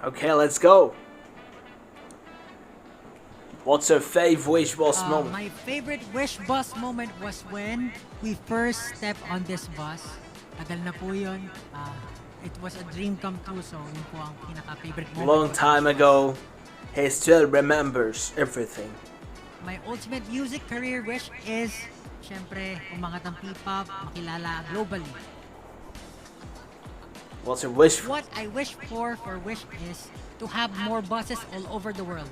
Okay, let's go. What's your fave Wish Boss moment? My favorite Wish Bus moment was when we first stepped on this bus. Tagal na po yun. It was a dream come true, so yun po ang pinaka-favorite moment. Long ko sa time Wish Bus. ago, he still remembers everything. My ultimate music career wish is, syempre, umangat ang P-pop, makilala globally. What's your wish? What I wish for Wish is to have more buses all over the world.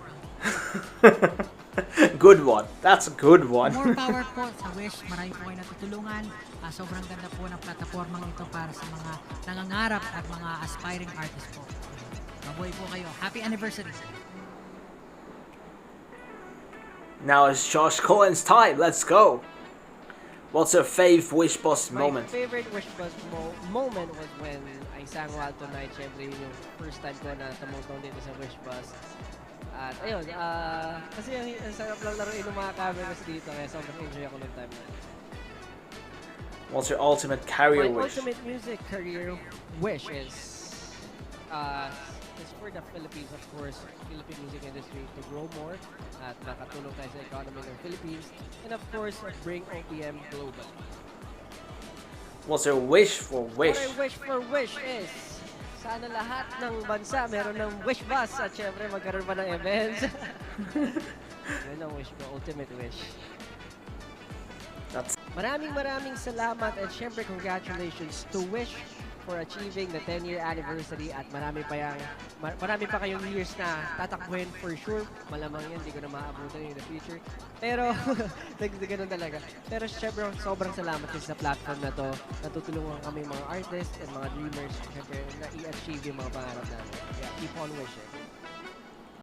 Good one. That's a good one. More power po sa Wish. Marami po kayo natutulungan. Sobrang ganda po ng platformang ito para sa mga nangangarap at mga aspiring artists po. Mabuhay po kayo. Happy anniversary! Now it's Josh Cohen's time. Let's go. What's your fave Wish Boss My moment? favorite Wish Bus moment was when I sang Wild Tonight. Siyempre, yun yung first time ko na tumutong dito sa Wish Bus. At ayun, kasi ang sarap lang laruin ng mga cameras dito, kaya sobrang enjoy ako ng time na yun. What's your ultimate career My wish? ultimate music career wish is for the Philippines, of course, Philippine music industry to grow more at makatulong tayo sa economy ng Philippines, and of course, bring OPM global. What's your wish for Wish? What I wish for Wish is sana lahat ng bansa meron ng Wish Bus at syempre magkaroon pa ng events. Yun ang wish ko, ultimate wish. That's Maraming salamat at syempre congratulations to Wish for achieving the 10-year anniversary at marami pa kayong years na tatakbuhin for sure. Malamang yan, hindi ko na maabutan in the future. Pero, ganun talaga. Pero syempre, sobrang salamat din sa platform na to. Natutulungan kami mga artists and mga dreamers syempre na i-achieve yung mga pangarap namin. Yeah, keep on wishing.